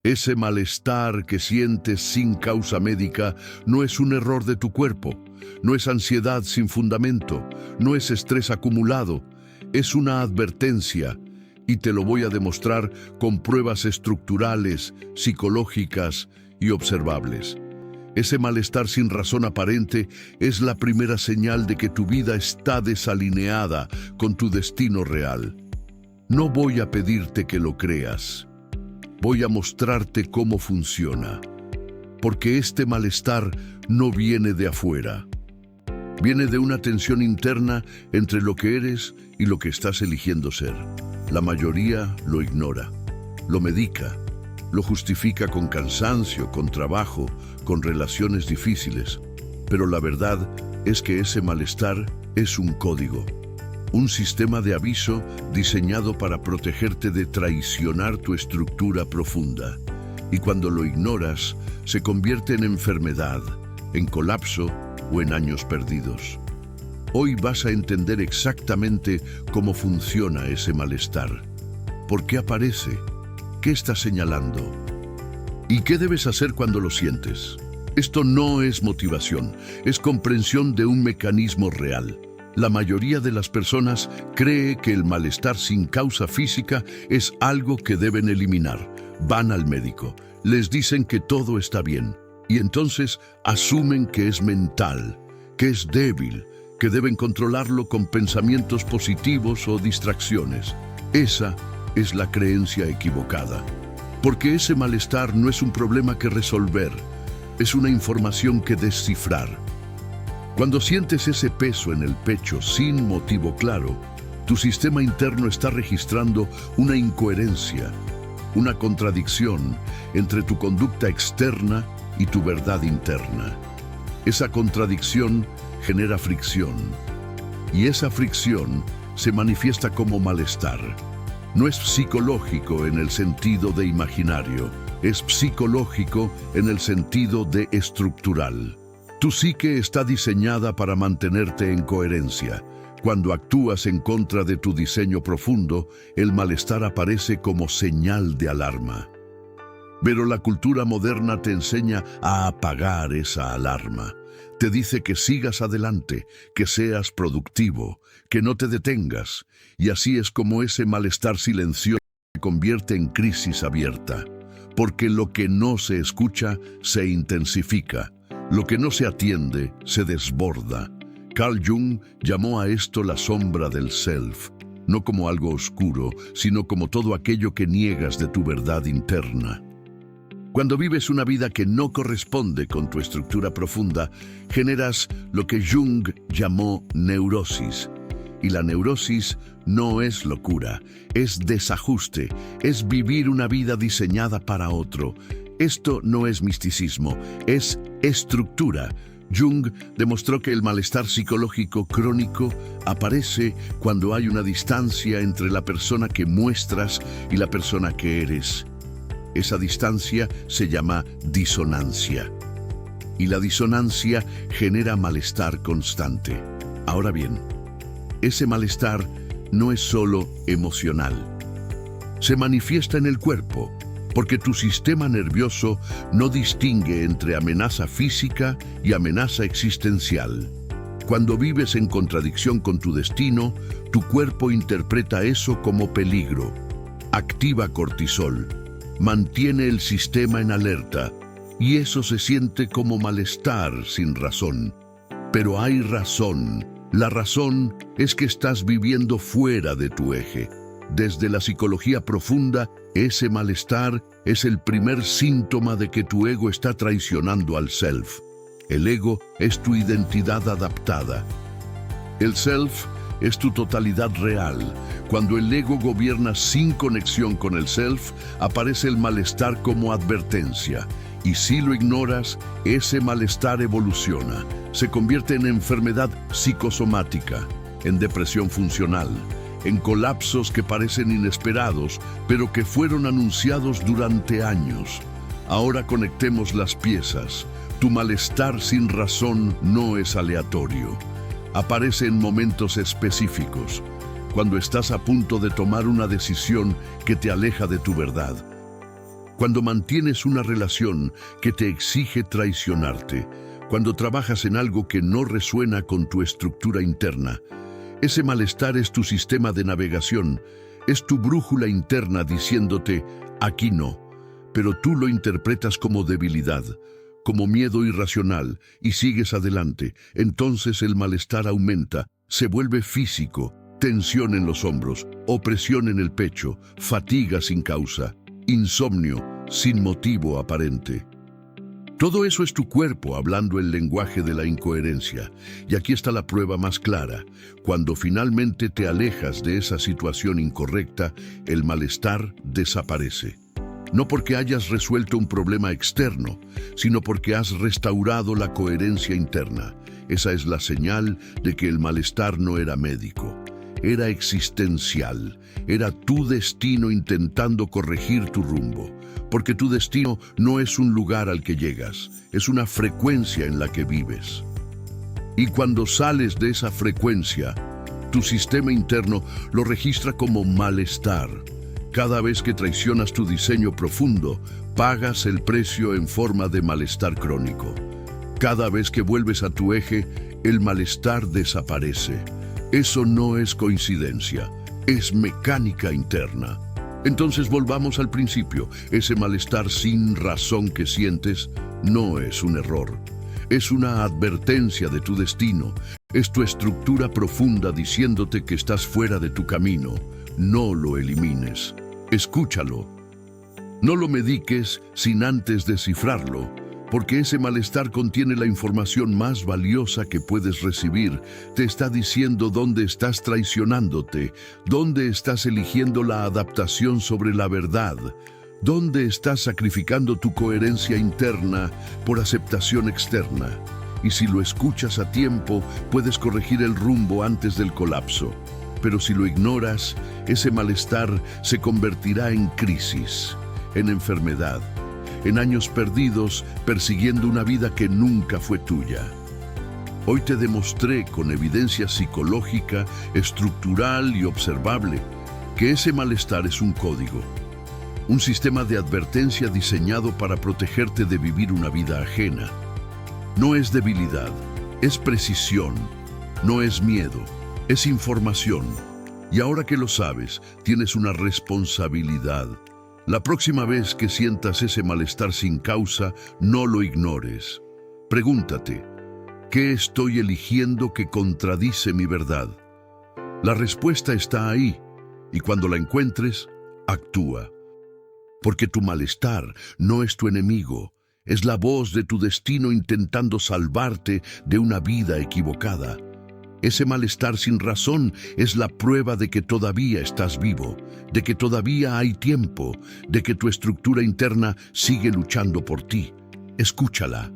Ese malestar que sientes sin causa médica no es un error de tu cuerpo, no es ansiedad sin fundamento, no es estrés acumulado, es una advertencia, y te lo voy a demostrar con pruebas estructurales, psicológicas y observables. Ese malestar sin razón aparente es la primera señal de que tu vida está desalineada con tu destino real. No voy a pedirte que lo creas. Voy a mostrarte cómo funciona, porque este malestar no viene de afuera. Viene de una tensión interna entre lo que eres y lo que estás eligiendo ser. La mayoría lo ignora, lo medica, lo justifica con cansancio, con trabajo, con relaciones difíciles. Pero la verdad es que ese malestar es un código. Un sistema de aviso diseñado para protegerte de traicionar tu estructura profunda. Y cuando lo ignoras, se convierte en enfermedad, en colapso o en años perdidos. Hoy vas a entender exactamente cómo funciona ese malestar. ¿Por qué aparece? ¿Qué está señalando? ¿Y qué debes hacer cuando lo sientes? Esto no es motivación, es comprensión de un mecanismo real. La mayoría de las personas cree que el malestar sin causa física es algo que deben eliminar. Van al médico, les dicen que todo está bien y entonces asumen que es mental, que es débil, que deben controlarlo con pensamientos positivos o distracciones. Esa es la creencia equivocada, porque ese malestar no es un problema que resolver, es una información que descifrar. Cuando sientes ese peso en el pecho sin motivo claro, tu sistema interno está registrando una incoherencia, una contradicción entre tu conducta externa y tu verdad interna. Esa contradicción genera fricción, y esa fricción se manifiesta como malestar. No es psicológico en el sentido de imaginario, es psicológico en el sentido de estructural. Tu psique está diseñada para mantenerte en coherencia. Cuando actúas en contra de tu diseño profundo, el malestar aparece como señal de alarma. Pero la cultura moderna te enseña a apagar esa alarma. Te dice que sigas adelante, que seas productivo, que no te detengas. Y así es como ese malestar silencioso se convierte en crisis abierta. Porque lo que no se escucha se intensifica. Lo que no se atiende se desborda. Carl Jung llamó a esto la sombra del self, no como algo oscuro, sino como todo aquello que niegas de tu verdad interna. Cuando vives una vida que no corresponde con tu estructura profunda, generas lo que Jung llamó neurosis. Y la neurosis no es locura, es desajuste, es vivir una vida diseñada para otro. Esto no es misticismo, es estructura. Jung demostró que el malestar psicológico crónico aparece cuando hay una distancia entre la persona que muestras y la persona que eres. Esa distancia se llama disonancia. Y la disonancia genera malestar constante. Ahora bien, ese malestar no es solo emocional. Se manifiesta en el cuerpo, porque tu sistema nervioso no distingue entre amenaza física y amenaza existencial. Cuando vives en contradicción con tu destino, tu cuerpo interpreta eso como peligro. Activa cortisol, mantiene el sistema en alerta, y eso se siente como malestar sin razón. Pero hay razón. La razón es que estás viviendo fuera de tu eje. Desde la psicología profunda, ese malestar es el primer síntoma de que tu ego está traicionando al self. El ego es tu identidad adaptada. El self es tu totalidad real. Cuando el ego gobierna sin conexión con el self, aparece el malestar como advertencia. Y si lo ignoras, ese malestar evoluciona. Se convierte en enfermedad psicosomática, en depresión funcional, en colapsos que parecen inesperados, pero que fueron anunciados durante años. Ahora conectemos las piezas. Tu malestar sin razón no es aleatorio. Aparece en momentos específicos, cuando estás a punto de tomar una decisión que te aleja de tu verdad. cuando mantienes una relación que te exige traicionarte, cuando trabajas en algo que no resuena con tu estructura interna. Ese malestar es tu sistema de navegación, es tu brújula interna diciéndote, aquí no, pero tú lo interpretas como debilidad, como miedo irracional y sigues adelante. Entonces el malestar aumenta, se vuelve físico, tensión en los hombros, opresión en el pecho, fatiga sin causa, insomnio sin motivo aparente. Todo eso es tu cuerpo hablando el lenguaje de la incoherencia. Y aquí está la prueba más clara. Cuando finalmente te alejas de esa situación incorrecta, el malestar desaparece. No porque hayas resuelto un problema externo, sino porque has restaurado la coherencia interna. Esa es la señal de que el malestar no era médico. Era existencial. Era tu destino intentando corregir tu rumbo. Porque tu destino no es un lugar al que llegas, es una frecuencia en la que vives. Y cuando sales de esa frecuencia, tu sistema interno lo registra como malestar. Cada vez que traicionas tu diseño profundo, pagas el precio en forma de malestar crónico. Cada vez que vuelves a tu eje, el malestar desaparece. Eso no es coincidencia, es mecánica interna. Entonces volvamos al principio. Ese malestar sin razón que sientes no es un error. Es una advertencia de tu destino. Es tu estructura profunda diciéndote que estás fuera de tu camino. No lo elimines. Escúchalo. No lo mediques sin antes descifrarlo, porque ese malestar contiene la información más valiosa que puedes recibir. Te está diciendo dónde estás traicionándote, dónde estás eligiendo la adaptación sobre la verdad, dónde estás sacrificando tu coherencia interna por aceptación externa. Y si lo escuchas a tiempo, puedes corregir el rumbo antes del colapso. Pero si lo ignoras, ese malestar se convertirá en crisis, en enfermedad, en años perdidos persiguiendo una vida que nunca fue tuya. Hoy te demostré con evidencia psicológica, estructural y observable que ese malestar es un código, un sistema de advertencia diseñado para protegerte de vivir una vida ajena. No es debilidad, es precisión, no es miedo, es información. Y ahora que lo sabes, tienes una responsabilidad. La próxima vez que sientas ese malestar sin causa, no lo ignores. Pregúntate, ¿qué estoy eligiendo que contradice mi verdad? La respuesta está ahí, y cuando la encuentres, actúa. Porque tu malestar no es tu enemigo, es la voz de tu destino intentando salvarte de una vida equivocada. Ese malestar sin razón es la prueba de que todavía estás vivo, de que todavía hay tiempo, de que tu estructura interna sigue luchando por ti. Escúchala.